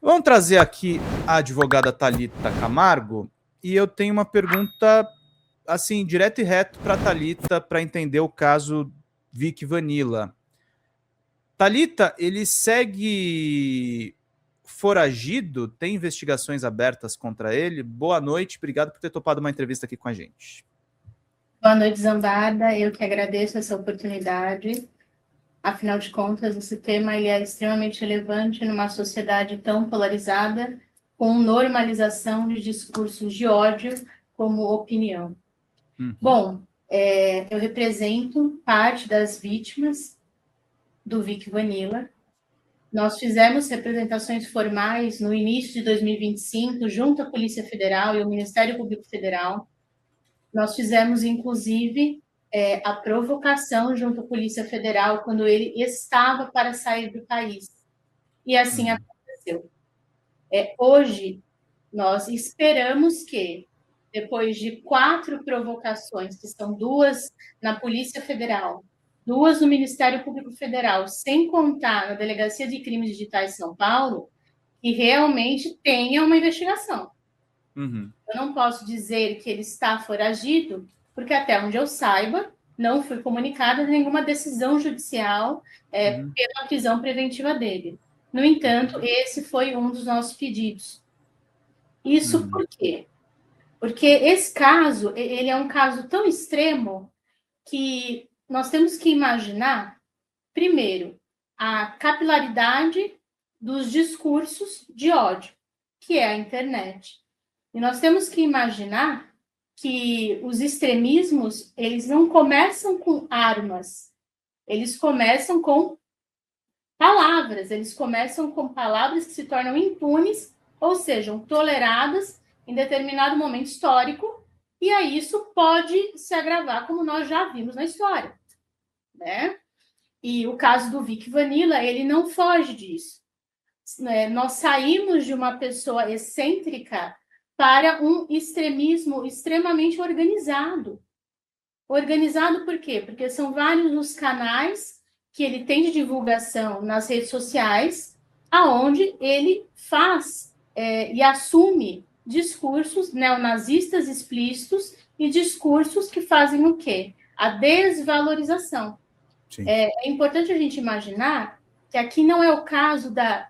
Vamos trazer aqui a advogada Thalita Camargo e eu tenho uma pergunta, assim, direto e reto para a Thalita para entender o caso Vic Vanilla. Thalita, ele segue foragido? Tem investigações abertas contra ele? Boa noite, obrigado por ter topado uma entrevista aqui com a gente. Boa noite, Zambada. Eu que agradeço essa oportunidade. Afinal de contas, esse tema ele é extremamente relevante numa sociedade tão polarizada, com normalização de discursos de ódio como opinião. Bom, eu represento parte das vítimas do Vic Vanilla. Nós fizemos representações formais no início de 2025, junto à Polícia Federal e ao Ministério Público Federal. Nós fizemos, inclusive, a provocação junto à Polícia Federal quando ele estava para sair do país. E assim aconteceu. Hoje, nós esperamos que, depois de 4 provocações, que são 2 na Polícia Federal, 2 no Ministério Público Federal, sem contar na Delegacia de Crimes Digitais de São Paulo, que realmente tenha uma investigação. Eu não posso dizer que ele está foragido, porque até onde eu saiba, não foi comunicada nenhuma decisão judicial pela prisão preventiva dele. No entanto, esse foi um dos nossos pedidos. Isso por quê? Porque esse caso, ele é um caso tão extremo que nós temos que imaginar, primeiro, a capilaridade dos discursos de ódio, que é a internet. E nós temos que imaginar que os extremismos, eles não começam com armas, eles começam com palavras, eles começam com palavras que se tornam impunes, ou sejam toleradas em determinado momento histórico, e aí isso pode se agravar, como nós já vimos na história, né? E o caso do Vic Vanilla, ele não foge disso. Nós saímos de uma pessoa excêntrica para um extremismo extremamente organizado. Organizado por quê? Porque são vários os canais que ele tem de divulgação nas redes sociais, aonde ele faz e assume discursos neonazistas explícitos e discursos que fazem o quê? A desvalorização. É importante a gente imaginar que aqui não é o caso da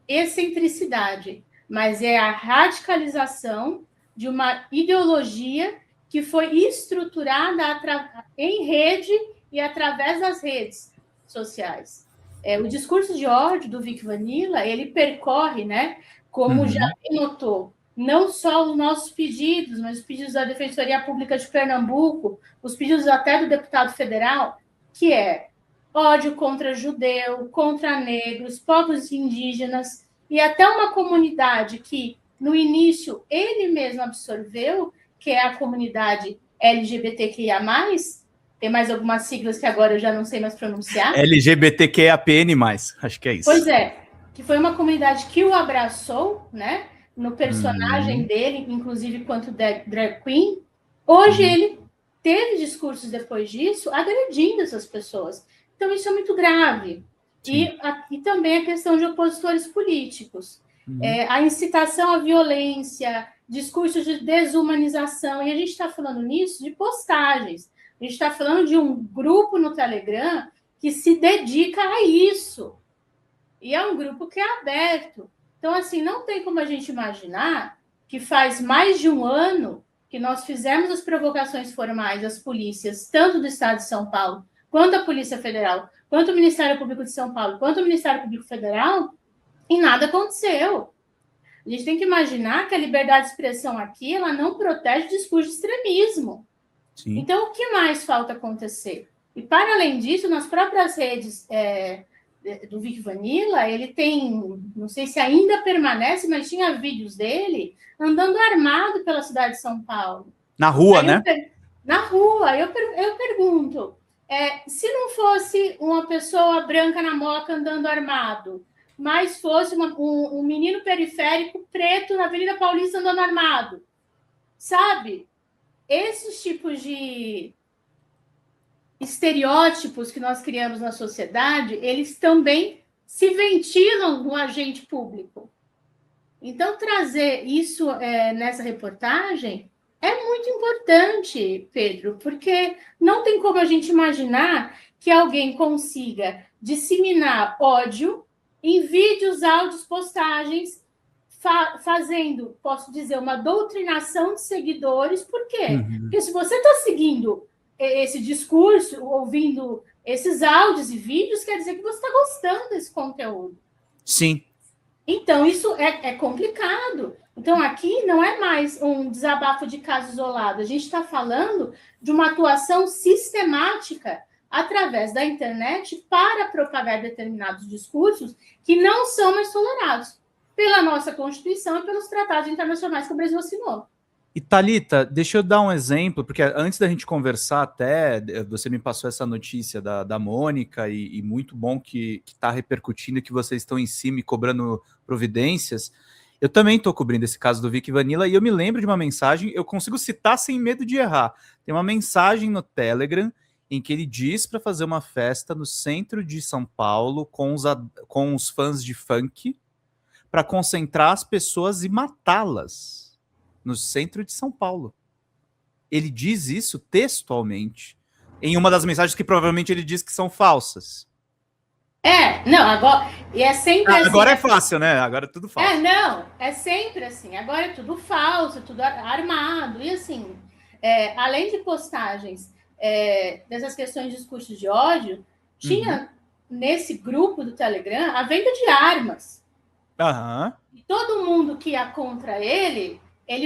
excentricidade, mas é a radicalização de uma ideologia que foi estruturada em rede e através das redes sociais. O discurso de ódio do Vic Vanilla, ele percorre, né, como já notou, não só os nossos pedidos, mas os pedidos da Defensoria Pública de Pernambuco, os pedidos até do deputado federal, que é ódio contra judeu, contra negros, povos indígenas, e até uma comunidade que, no início, ele mesmo absorveu, que é a comunidade LGBTQIA+, tem mais algumas siglas que agora eu já não sei mais pronunciar. LGBTQIAPN+, acho que é isso. Pois é, que foi uma comunidade que o abraçou, né, no personagem dele, inclusive quanto drag queen. Hoje ele teve discursos depois disso agredindo essas pessoas. Então, isso é muito grave. E também a questão de opositores políticos. A incitação à violência, discursos de desumanização. E a gente está falando nisso de postagens. A gente está falando de um grupo no Telegram que se dedica a isso. E é um grupo que é aberto. Então, assim, não tem como a gente imaginar que faz mais de um ano que nós fizemos as provocações formais às polícias, tanto do Estado de São Paulo, quanto a Polícia Federal, quanto o Ministério Público de São Paulo, quanto o Ministério Público Federal, e nada aconteceu. A gente tem que imaginar que a liberdade de expressão aqui, ela não protege o discurso de extremismo. Então, o que mais falta acontecer? E, para além disso, nas próprias redes do Vic Vanilla, ele tem, não sei se ainda permanece, mas tinha vídeos dele andando armado pela cidade de São Paulo. Na rua, né? Na rua. Eu pergunto, se não fosse uma pessoa branca na Moca andando armado, mas fosse um menino periférico preto na Avenida Paulista andando armado, sabe? Esses tipos de estereótipos que nós criamos na sociedade, eles também se ventilam no agente público. Então, trazer isso nessa reportagem é muito importante, Pedro, porque não tem como a gente imaginar que alguém consiga disseminar ódio em vídeos, áudios, postagens, fazendo, posso dizer, uma doutrinação de seguidores. Por quê? Uhum. Porque se você está seguindo esse discurso, ouvindo esses áudios e vídeos, quer dizer que você está gostando desse conteúdo. Sim. Então, isso é complicado. Então, aqui não é mais um desabafo de caso isolado. A gente está falando de uma atuação sistemática através da internet para propagar determinados discursos que não são mais tolerados pela nossa Constituição e pelos tratados internacionais que o Brasil assinou. E Thalita, deixa eu dar um exemplo, porque antes da gente conversar até, você me passou essa notícia da Mônica, e muito bom que está repercutindo, que vocês estão em cima e cobrando providências. Eu também estou cobrindo esse caso do Vic Vanilla, e eu me lembro de uma mensagem, eu consigo citar sem medo de errar. Tem uma mensagem no Telegram em que ele diz para fazer uma festa no centro de São Paulo com os fãs de funk, para concentrar as pessoas e matá-las no centro de São Paulo. Ele diz isso textualmente em uma das mensagens que provavelmente ele diz que são falsas. Não, agora... E é sempre assim. Agora é fácil, né? Agora é tudo falso. Não, é sempre assim. Agora é tudo falso, é tudo armado. E assim, além de postagens dessas questões de discursos de ódio, tinha nesse grupo do Telegram a venda de armas. E todo mundo que ia contra ele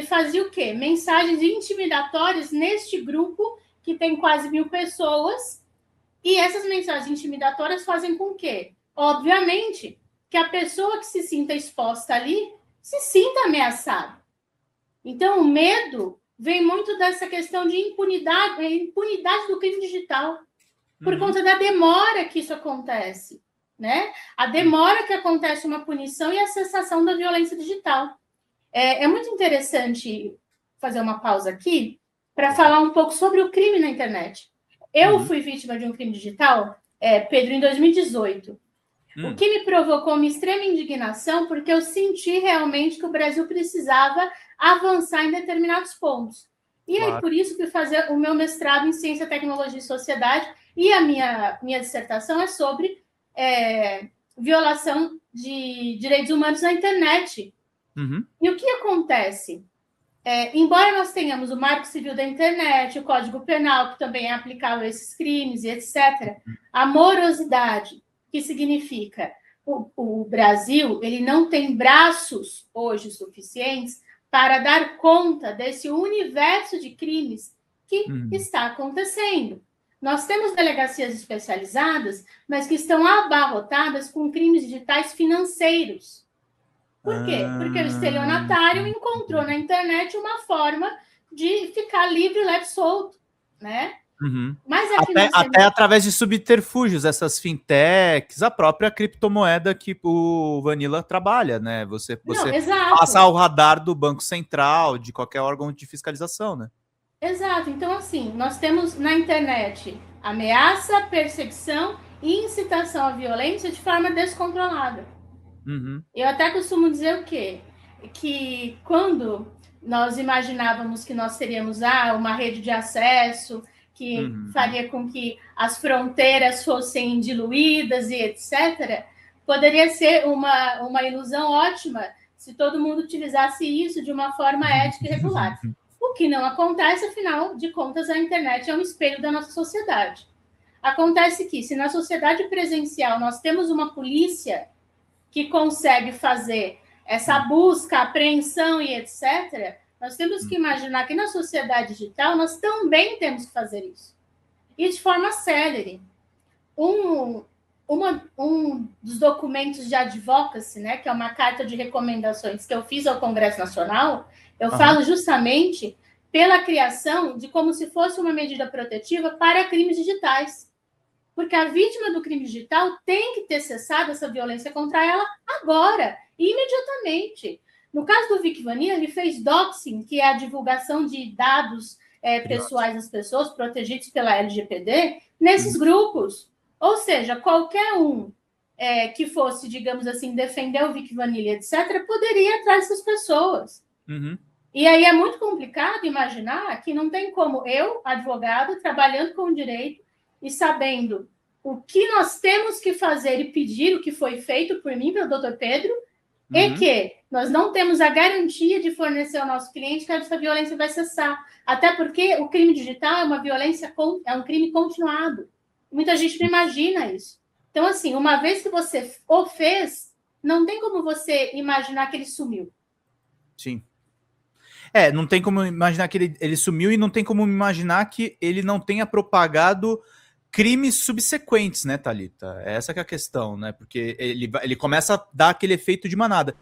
fazia o quê? Mensagens intimidatórias neste grupo, que tem quase 1.000 pessoas, e essas mensagens intimidatórias fazem com que, obviamente, que a pessoa que se sinta exposta ali se sinta ameaçada. Então, o medo vem muito dessa questão de impunidade do crime digital, por conta da demora que isso acontece, né? A demora que acontece uma punição e a cessação da violência digital. É muito interessante fazer uma pausa aqui para falar um pouco sobre o crime na internet. Eu fui vítima de um crime digital, Pedro, em 2018. O que me provocou uma extrema indignação, porque eu senti realmente que o Brasil precisava avançar em determinados pontos. E aí, por isso, fui fazer o meu mestrado em Ciência, Tecnologia e Sociedade, e a minha dissertação é sobre violação de direitos humanos na internet. E o que acontece? Embora nós tenhamos o Marco Civil da Internet, o Código Penal, que também é aplicável a esses crimes e etc., a morosidade, que significa o Brasil, ele não tem braços hoje suficientes para dar conta desse universo de crimes que está acontecendo. Nós temos delegacias especializadas, mas que estão abarrotadas com crimes digitais financeiros. Por quê? Porque o estelionatário encontrou na internet uma forma de ficar livre, leve, solto, né? Mas até através de subterfúgios, essas fintechs, a própria criptomoeda que o Vanilla trabalha, né? Você passa ao radar do Banco Central, de qualquer órgão de fiscalização, né? Exato. Então, assim, nós temos na internet ameaça, perseguição e incitação à violência de forma descontrolada. Eu até costumo dizer o quê? Que quando nós imaginávamos que nós teríamos uma rede de acesso que faria com que as fronteiras fossem diluídas e etc., poderia ser uma ilusão ótima se todo mundo utilizasse isso de uma forma ética e regular. O que não acontece, afinal de contas, a internet é um espelho da nossa sociedade. Acontece que, se na sociedade presencial nós temos uma polícia que consegue fazer essa busca, apreensão e etc., nós temos que imaginar que na sociedade digital nós também temos que fazer isso. E de forma célere. Um dos documentos de advocacy, né, que é uma carta de recomendações que eu fiz ao Congresso Nacional, eu falo justamente pela criação de como se fosse uma medida protetiva para crimes digitais. Porque a vítima do crime digital tem que ter cessado essa violência contra ela agora, imediatamente. No caso do Vic Vanilla, ele fez doxing, que é a divulgação de dados pessoais das pessoas, protegidos pela LGPD, nesses grupos. Ou seja, qualquer um que fosse, digamos assim, defender o Vic Vanilla, etc., poderia ir atrás dessas pessoas. Uhum. E aí é muito complicado imaginar que não tem como eu, advogado, trabalhando com direito e sabendo o que nós temos que fazer e pedir o que foi feito por mim, pelo Dr. Pedro, e que nós não temos a garantia de fornecer ao nosso cliente que essa violência vai cessar. Até porque o crime digital é uma violência, é um crime continuado. Muita gente não imagina isso. Então, assim, uma vez que você o fez, não tem como você imaginar que ele sumiu. Sim. Não tem como imaginar que ele sumiu e não tem como imaginar que ele não tenha propagado crimes subsequentes, né, Thalita? Essa que é a questão, né? Porque ele começa a dar aquele efeito de manada.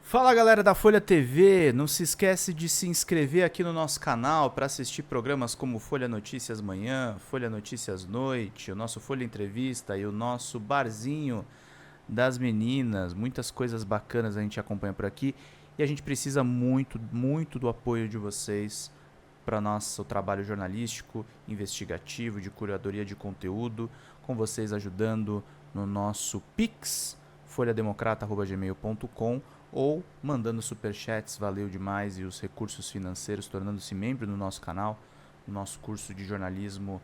Fala, galera da Folha TV, não se esquece de se inscrever aqui no nosso canal para assistir programas como Folha Notícias Manhã, Folha Notícias Noite, o nosso Folha Entrevista e o nosso Barzinho das Meninas. Muitas coisas bacanas a gente acompanha por aqui e a gente precisa muito, muito do apoio de vocês para nosso trabalho jornalístico, investigativo, de curadoria de conteúdo, com vocês ajudando no nosso Pix, folhademocrata@gmail.com, ou mandando superchats, valeu demais, e os recursos financeiros, tornando-se membro no nosso canal, no nosso curso de jornalismo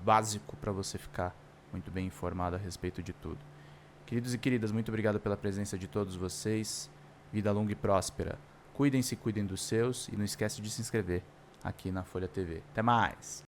básico, para você ficar muito bem informado a respeito de tudo. Queridos e queridas, muito obrigado pela presença de todos vocês. Vida longa e próspera. Cuidem-se, cuidem dos seus, e não esquece de se inscrever aqui na Folha TV. Até mais!